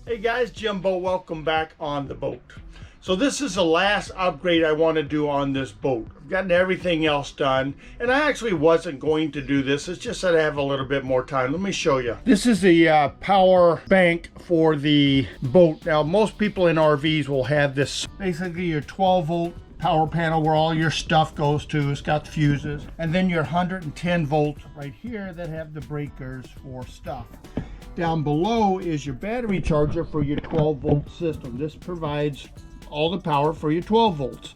Hey guys, Jimbo, welcome back on the boat. So this is the last upgrade I want to do on this boat. I've gotten everything else done, and I actually wasn't going to do this. It's just that I have a little bit more time. Let me show you. This is the power bank for the boat. Now, most people in RVs will have this, basically your 12-volt power panel where all your stuff goes to. It's got fuses, and then your 110 volts right here that have the breakers for stuff. Down below is your battery charger for your 12-volt system. This provides all the power for your 12 volts.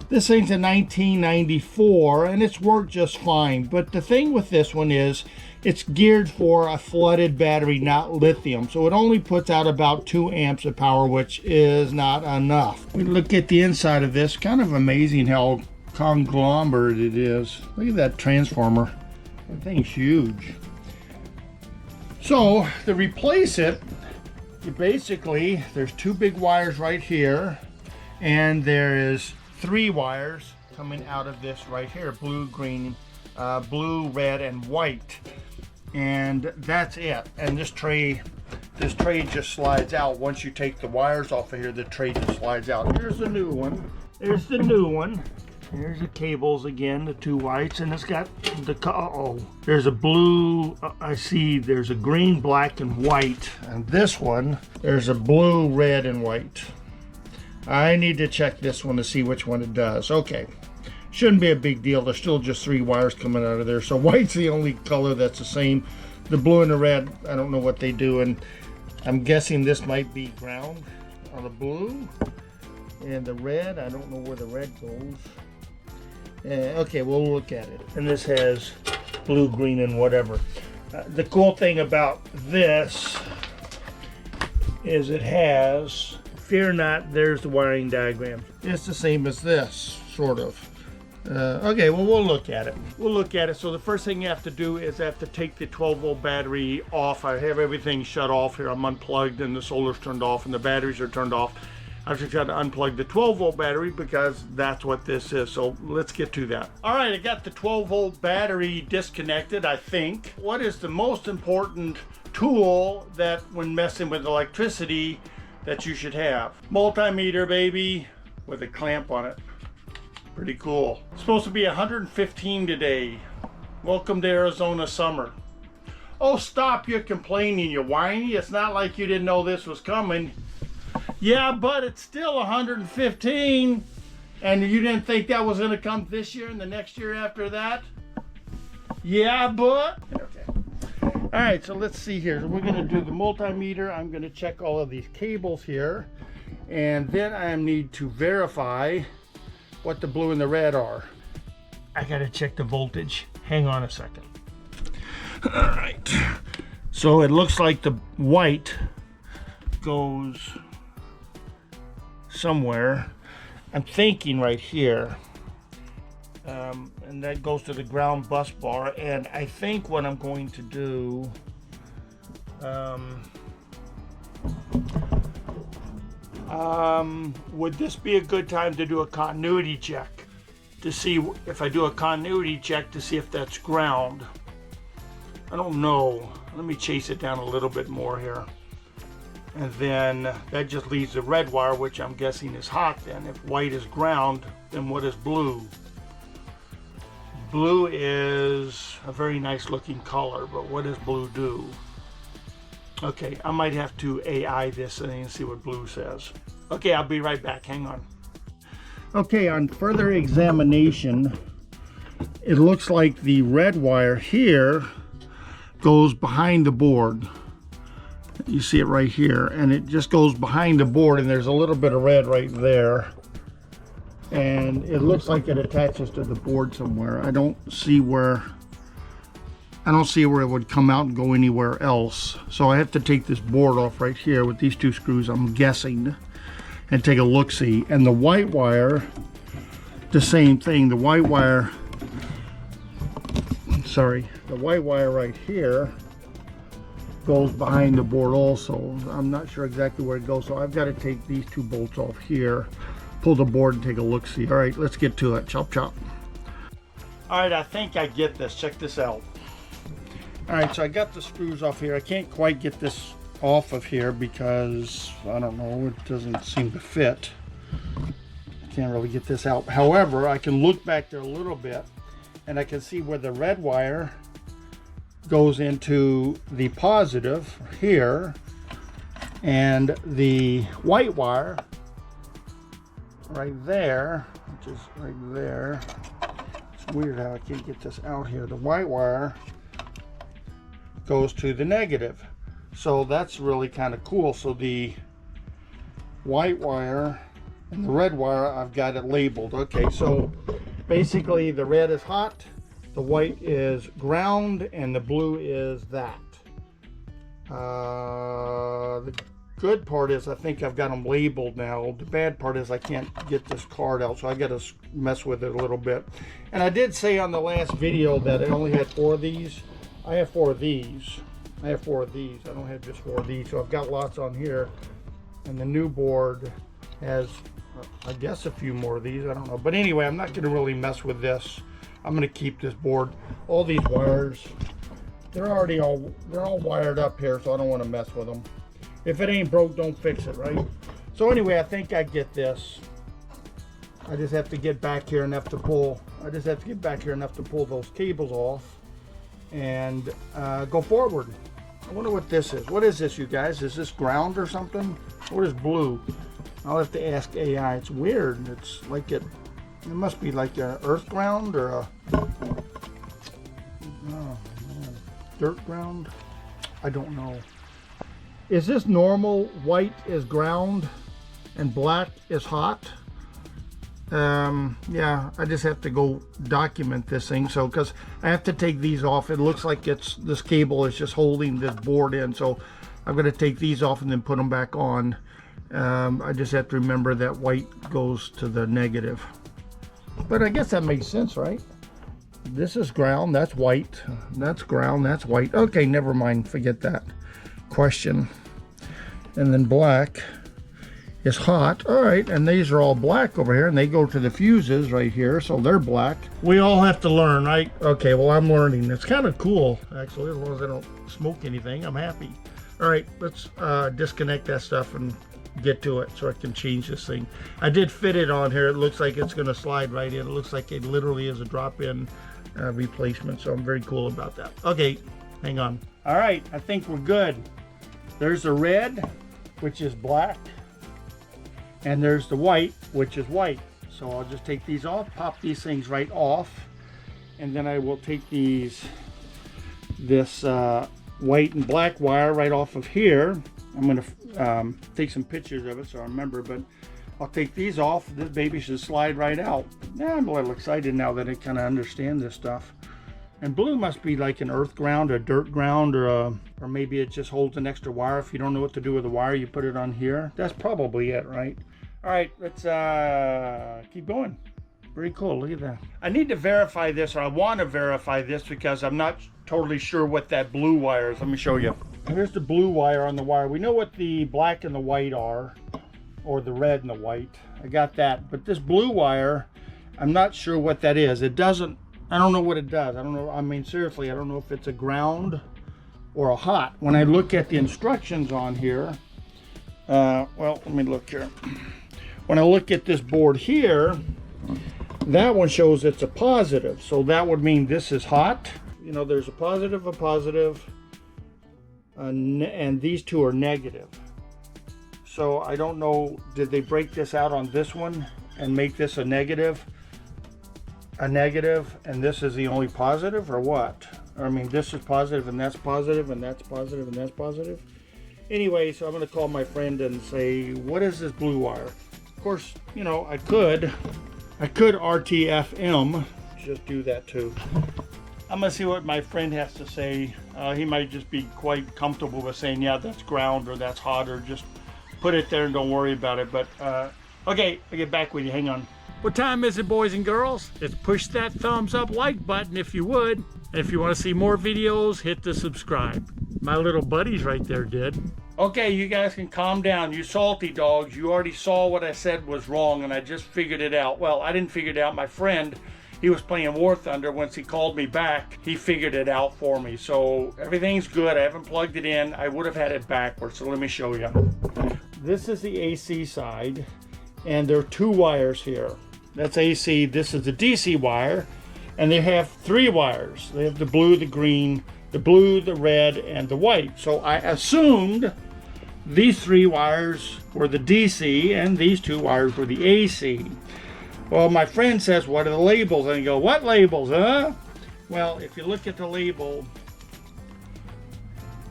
This thing's a 1994 and it's worked just fine. But the thing with this one is it's geared for a flooded battery, not lithium. So it only puts out about 2 amps of power, which is not enough. We look at the inside of this. Kind of amazing how conglomerate it is. Look at that transformer. That thing's huge. So to replace it, you basically, there's 2 big wires right here, and there is 3 wires coming out of this right here, blue, green, blue, red, and white, and that's it. And this tray just slides out. Once you take the wires off of here, the tray just slides out. Here's the new one. There's the new one. There's the cables again, the 2 whites, and it's got the, there's a blue, I see there's a green, black, and white. And this one, there's a blue, red, and white. I need to check this one to see which one it does. Okay, shouldn't be a big deal. There's still just 3 wires coming out of there. So white's the only color that's the same. The blue and the red, I don't know what they do, and I'm guessing this might be ground on the blue. And the red, I don't know where the red goes. Okay, we'll look at it. And this has blue, green, and whatever. The cool thing about this is it has, fear not, there's the wiring diagram. It's the same as this, sort of. Okay, well, we'll look at it. We'll look at it. So the first thing you have to do is I have to take the 12-volt battery off. I have everything shut off here. I'm unplugged and the solar's turned off and the batteries are turned off. I've just got to unplug the 12-volt battery because that's what this is. So let's get to that. All right, I got the 12-volt battery disconnected, I think. What is the most important tool that when messing with electricity that you should have? Multimeter, baby, with a clamp on it. Pretty cool. It's supposed to be 115 today. Welcome to Arizona summer. Oh, stop your complaining, you whiny. It's not like you didn't know this was coming. Yeah, but it's still 115, and you didn't think that was going to come this year and the next year after that? Yeah, but... Okay. All right, so let's see here. So we're going to do the multimeter. I'm going to check all of these cables here, and then I need to verify what the blue and the red are. I got to check the voltage. Hang on a second. All right. So it looks like the white goes somewhere. I'm thinking right here, and that goes to the ground bus bar. And I think what I'm going to do, would this be a good time to do a continuity check to see if I do a continuity check to see if that's ground? I don't know. Let me chase it down a little bit more here. And then that just leaves the red wire, which I'm guessing is hot then. If white is ground, then what is blue? Blue is a very nice looking color, but what does blue do? Okay, I might have to AI this and see what blue says. Okay, I'll be right back. Hang on. Okay, on further examination, it looks like the red wire here goes behind the board. You see it right here, and it just goes behind the board, and there's a little bit of red right there, and it looks like it attaches to the board somewhere. I don't see where it would come out and go anywhere else. So I have to take this board off right here with these 2 screws, I'm guessing, and take a look-see. And the white wire, the same thing. The white wire right here goes behind the board also. I'm not sure exactly where it goes, so I've got to take these 2 bolts off here, pull the board, and take a look-see. All right, let's get to it. Chop, chop. All right, I think I get this. Check this out. All right, so I got the screws off here. I can't quite get this off of here because, I don't know, it doesn't seem to fit. Can't really get this out. However, I can look back there a little bit and I can see where the red wire goes into the positive here, and the white wire right there, which is right there. It's weird how I can't get this out here. The white wire goes to the negative. So that's really kind of cool. So the white wire and the red wire, I've got it labeled. Okay, so basically the red is hot, the white is ground, and the blue is that. The good part is I think I've got them labeled now. The bad part is I can't get this card out, so I got to mess with it a little bit. And I did say on the last video that I only had 4 of these. I have 4 of these. I have 4 of these. I don't have just 4 of these, so I've got lots on here. And the new board has, I guess, a few more of these. I don't know. But anyway, I'm not going to really mess with this. I'm going to keep this board. All these wires, they're all wired up here, so I don't want to mess with them. If it ain't broke, don't fix it, right? So anyway, I think I get this. I just have to get back here enough to pull. Those cables off and go forward. I wonder what this is. What is this, you guys? Is this ground or something? What is blue? I'll have to ask AI. It's weird. It's like it must be like an earth ground or a dirt ground. I don't know. Is this normal? White is ground and black is hot. Yeah, I just have to go document this thing. So, because I have to take these off. It looks like this cable is just holding this board in. So I'm going to take these off and then put them back on. I just have to remember that white goes to the negative. But I guess that makes sense, right? This is ground, that's white. That's ground, that's white. Okay, never mind, forget that question. And then black is hot. All right, and these are all black over here, and they go to the fuses right here, so they're black. We all have to learn, right? Okay, well, I'm learning. It's kind of cool, actually, as long as I don't smoke anything, I'm happy. All right, let's disconnect that stuff and get to it so I can change this thing. I did fit it on here. It looks like it's going to slide right in. It looks like it literally is a drop-in replacement, so I'm very cool about that. Okay, hang on. All right, I think we're good. There's the red, which is black, and there's the white, which is white. So I'll just take these off, pop these things right off, and then I will take this white and black wire right off of here. I'm going to take some pictures of it so I remember, but I'll take these off. This baby should slide right out. Yeah, I'm a little excited now that I kind of understand this stuff. And blue must be like an earth ground, a dirt ground, or maybe it just holds an extra wire. If you don't know what to do with the wire, you put it on here. That's probably it, right? All right, let's keep going. Very cool, look at that. I need to verify this, or I want to verify this because I'm not totally sure what that blue wire is. Let me show you. Here's the blue wire on the wire. We know what the black and the white are, or the red and the white. I got that. But this blue wire, I'm not sure what that is. It doesn't, I don't know what it does. I don't know. I mean, seriously, I don't know if it's a ground or a hot. When I look at the instructions on here, well, let me look here. When I look at this board here, that one shows it's a positive. So that would mean this is hot. You know, there's a positive, and these two are negative. So I don't know, did they break this out on this one and make this a negative, and this is the only positive, or what? I mean, this is positive, and that's positive, and that's positive, and that's positive. Anyway, so I'm going to call my friend and say, what is this blue wire? Of course, you know, I could RTFM, just do that too. I'm going to see what my friend has to say. He might just be quite comfortable with saying, yeah, that's ground, or that's hot, or just put it there and don't worry about it. But, okay, I'll get back with you. Hang on. What time is it, boys and girls? Let's push that thumbs up like button if you would. And if you want to see more videos, hit the subscribe. My little buddies right there did. Okay, you guys can calm down. You salty dogs. You already saw what I said was wrong, and I just figured it out. Well, I didn't figure it out. My friend he was playing War Thunder. Once he called me back, he figured it out for me. So everything's good. I haven't plugged it in. I would have had it backwards, so let me show you. This is the AC side, and there are 2 wires here. That's AC. This is the DC wire, and they have 3 wires. They have the blue, the green, the blue, the red, and the white. So I assumed these 3 wires were the DC and these 2 wires were the AC. Well, my friend says, what are the labels? And I go, what labels, huh? Well, if you look at the label,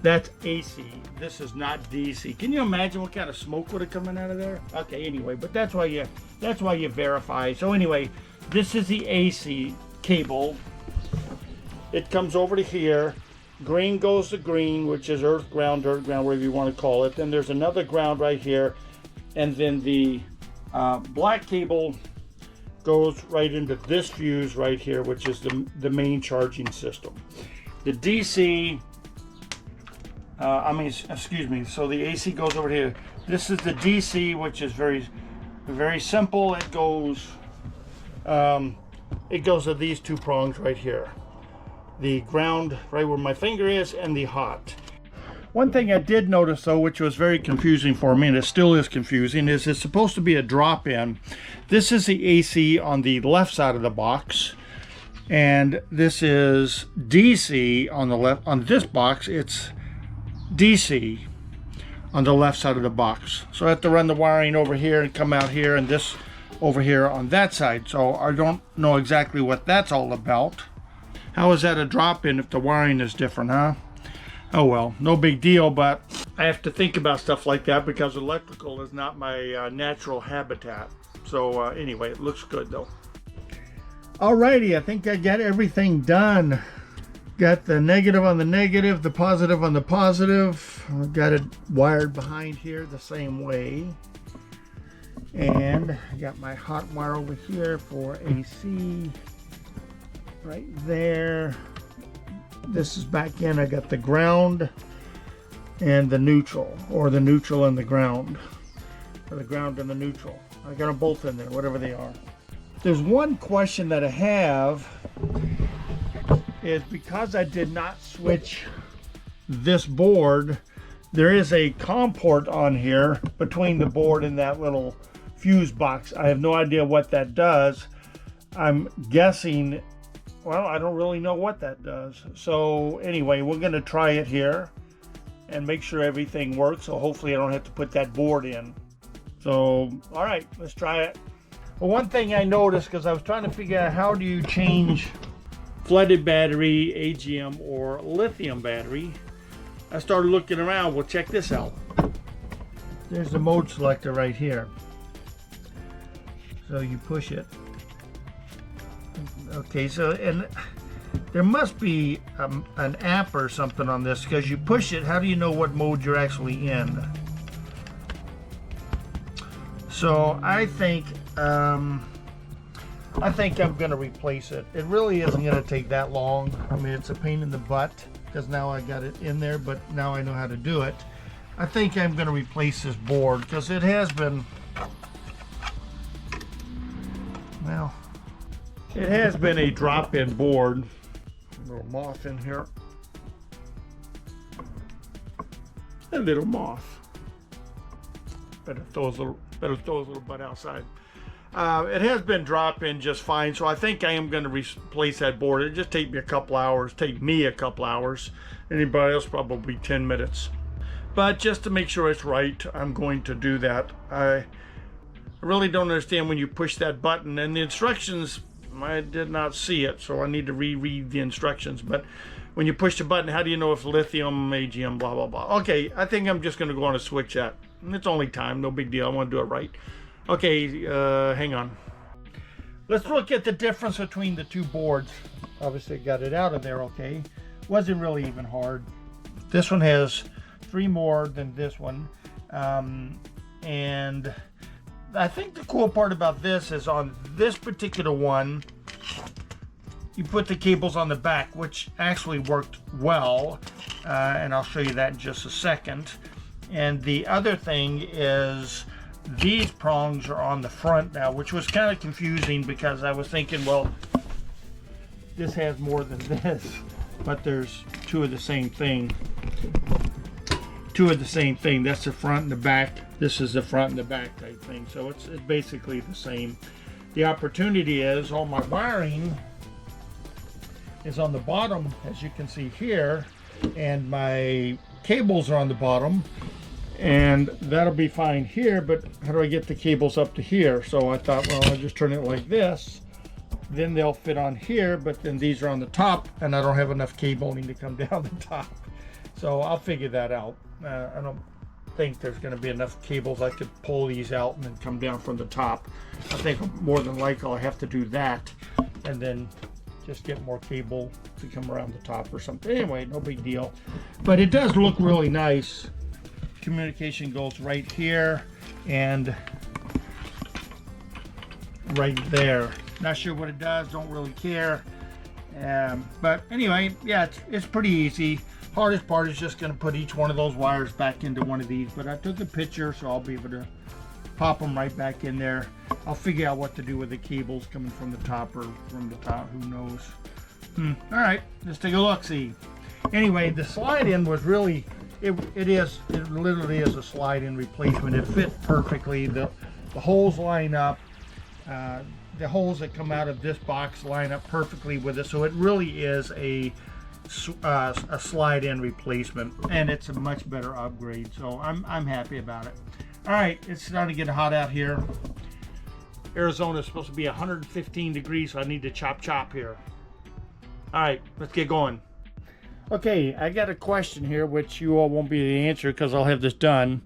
that's AC. This is not DC. Can you imagine what kind of smoke would have coming out of there? Okay, anyway, but that's why you verify. So anyway, this is the AC cable. It comes over to here. Green goes to green, which is earth ground, dirt ground, whatever you want to call it. Then there's another ground right here, and then the black cable goes right into this fuse right here, which is the main charging system. The DC, excuse me, so the AC goes over here. This is the DC, which is very, very simple. It goes to these 2 prongs right here. The ground right where my finger is, and the hot. One thing I did notice though, which was very confusing for me, and it still is confusing, is it's supposed to be a drop-in. This is the AC on the left side of the box, and this is DC on the left. On this box, it's DC on the left side of the box. So I have to run the wiring over here and come out here, and this over here on that side. So I don't know exactly what that's all about. How is that a drop-in if the wiring is different, huh? Oh well, no big deal, but I have to think about stuff like that because electrical is not my natural habitat. So anyway, it looks good though. Alrighty, I think I got everything done. Got the negative on the negative, the positive on the positive. I've got it wired behind here the same way. And I got my hot wire over here for AC. Right there. This is back in. I got the ground and the neutral, or the neutral and the ground, or the ground and the neutral. I got them both in there, whatever they are. There's one question that I have, is because I did not switch this board, there is a COM port on here between the board and that little fuse box. I have no idea what that does. I'm guessing, well, I don't really know what that does. So anyway, we're going to try it here and make sure everything works. So hopefully I don't have to put that board in. So, all right, let's try it. Well, one thing I noticed, because I was trying to figure out how do you change flooded battery, AGM, or lithium battery, I started looking around. Well, check this out. There's the mode selector right here. So you push it. Okay, so, and there must be an app or something on this, because you push it, how do you know what mode you're actually in? So I think I'm going to replace it. It really isn't going to take that long. I mean, it's a pain in the butt because now I got it in there, but now I know how to do it. I think I'm going to replace this board because it has been, well, it has been a drop-in board. A little moth in here. A little moth. Better throw his little butt outside. It has been drop-in just fine, so I think I am going to replace that board. It just take me a couple hours. Take me a couple hours. Anybody else probably 10 minutes. But just to make sure it's right, I'm going to do that. I really don't understand when you push that button, and the instructions, I did not see it, so I need to reread the instructions. But when you push the button, how do you know if lithium, AGM, blah, blah, blah? Okay, I think I'm just going to go on and switch that. It's only time, no big deal. I want to do it right. Okay, hang on. Let's look at the difference between the two boards. Obviously, got it out of there, okay. Wasn't really even hard. This one has 3 more than this one. And I think the cool part about this is on this particular one, you put the cables on the back, which actually worked well. And I'll show you that in just a second. And the other thing is these prongs are on the front now, which was kind of confusing because I was thinking, well, This has more than this, but there's two of the same thing. Two of the same thing. That's the front and the back. This is the front and the back type thing. So it's basically the same. The opportunity is all my wiring is on the bottom, as you can see here, and my cables are on the bottom, and that'll be fine here, but how do I get the cables up to here? So I thought, well, I'll just turn it like this, then they'll fit on here, but then these are on the top, and I don't have enough cabling to come down the top. So I'll figure that out. I don't think there's going to be enough cables I could pull these out and then come down from the top. I think more than likely I'll have to do that, and then just get more cable to come around the top or something. Anyway, no big deal. But it does look really nice. Communication goes right here and right there. Not sure what it does, don't really care. But anyway, yeah, it's pretty easy. Hardest part is just going to put each one of those wires back into one of these. But I took a picture, so I'll be able to pop them right back in there. I'll figure out what to do with the cables coming from the top or from the top, who knows. All right, let's take a look, see. Anyway, the slide-in was really, it literally is a slide-in replacement. It fit perfectly. The holes line up. The holes that come out of this box line up perfectly with it. So it really is a slide-in replacement, and it's a much better upgrade. So I'm happy about it. All right, it's starting to get hot out here. Arizona is supposed to be 115 degrees, so I need to chop here. All right, let's get going. Okay, I got a question here, which you all won't be able to answer because I'll have this done.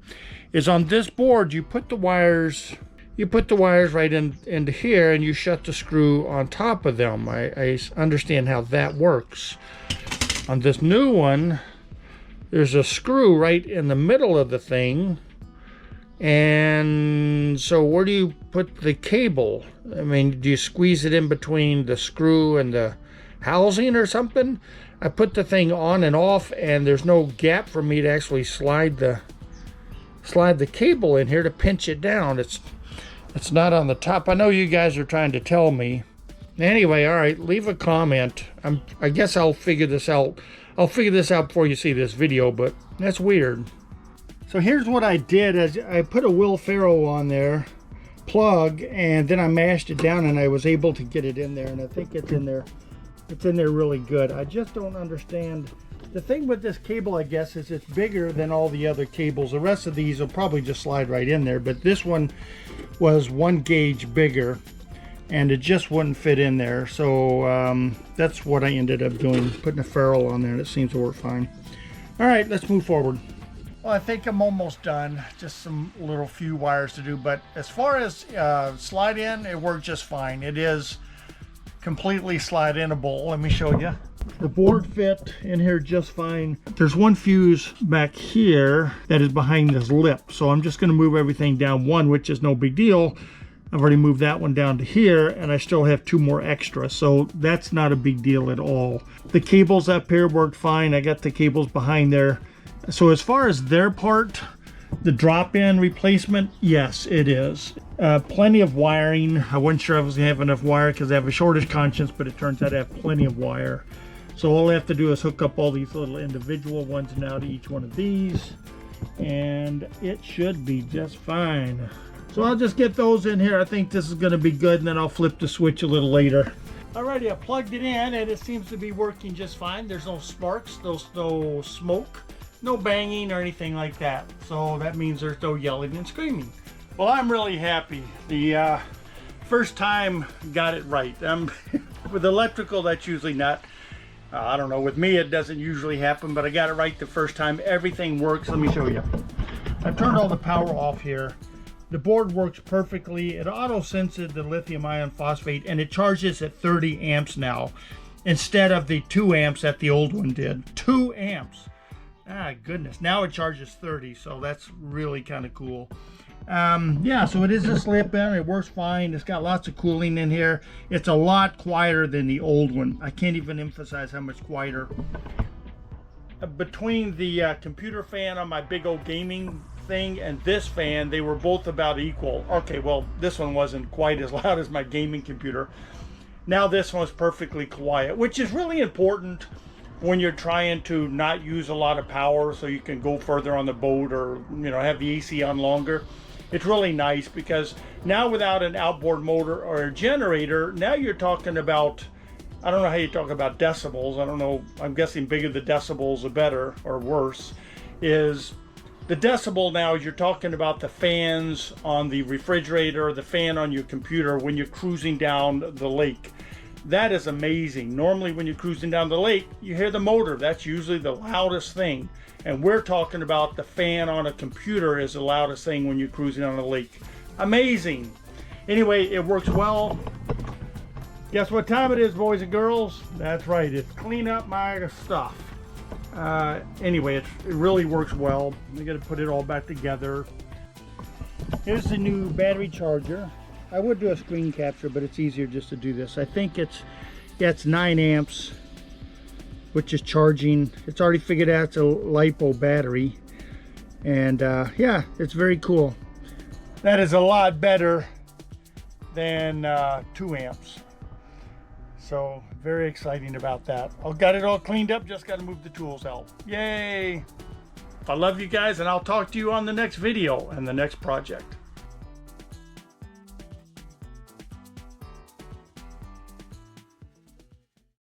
Is on this board, you put the wires right into here, and you shut the screw on top of them. I understand how that works. On this new one, there's a screw right in the middle of the thing. And so where do you put the cable? I mean, do you squeeze it in between the screw and the housing or something? I put the thing on and off, and there's no gap for me to actually slide the cable in here to pinch it down. It's not on the top. I know you guys are trying to tell me. Anyway, all right, leave a comment. I guess I'll figure this out. I'll figure this out before you see this video, but that's weird. So here's what I did. Is I put a Will Ferrell on there, plug, and then I mashed it down, and I was able to get it in there, and I think it's in there. It's in there really good. I just don't understand. The thing with this cable, I guess, is it's bigger than all the other cables. The rest of these will probably just slide right in there, but this one was 1 gauge bigger, and it just wouldn't fit in there. So that's what I ended up doing, putting a ferrule on there, and it seems to work fine. All right, let's move forward. Well, I think I'm almost done. Just some little few wires to do, but as far as slide in, it worked just fine. It is completely slide inable. Let me show you. The board fit in here just fine. There's one fuse back here that is behind this lip, so I'm just going to move everything down one, which is no big deal. I've already moved that one down to here, and I still have 2 more extra, so that's not a big deal at all. The cables up here worked fine. I got the cables behind there. So as far as their part, the drop-in replacement, yes, it is. Plenty of wiring. I wasn't sure I was going to have enough wire because I have a shortage conscience, but it turns out I have plenty of wire. So all I have to do is hook up all these little individual ones now to each one of these, and it should be just fine. So I'll just get those in here. I think this is going to be good, and then I'll flip the switch a little later. Alrighty, I plugged it in, and it seems to be working just fine. There's no sparks, there's no smoke, no banging or anything like that. So that means there's no yelling and screaming. Well, I'm really happy. The first time got it right. With electrical, that's usually not, I don't know, with me it doesn't usually happen, but I got it right the first time. Everything works. Let me show you. I've turned all the power off here. The board works perfectly. It auto-senses the lithium iron phosphate, and it charges at 30 amps now instead of the 2 amps that the old one did. 2 amps. Ah, goodness. Now it charges 30, so that's really kind of cool. Yeah, so it is a slip-in. It works fine. It's got lots of cooling in here. It's a lot quieter than the old one. I can't even emphasize how much quieter. Between the computer fan on my big old gaming thing and this fan, they were both about equal. Okay, well, this one wasn't quite as loud as my gaming computer. Now this one's perfectly quiet, which is really important when you're trying to not use a lot of power so you can go further on the boat, or have the AC on longer. It's really nice because now without an outboard motor or a generator, now you're talking about, I don't know how you talk about decibels. I don't know, I'm guessing bigger the decibels the better, or worse. Is the decibel now is you're talking about the fans on the refrigerator, the fan on your computer when you're cruising down the lake. That is amazing. Normally when you're cruising down the lake, you hear the motor. That's usually the loudest thing. And we're talking about the fan on a computer is the loudest thing when you're cruising on a lake. Amazing. Anyway, it works well. Guess what time it is, boys and girls? That's right, it's clean up my stuff. Anyway, it really works well. I got to put it all back together. Here's the new battery charger. I would do a screen capture, but it's easier just to do this. I think it's 9 amps, which is charging. It's already figured out it's a LiPo battery. And yeah, it's very cool. That is a lot better than 2 amps. So very exciting about that. I've got it all cleaned up, just got to move the tools out. Yay! I love you guys, and I'll talk to you on the next video and the next project.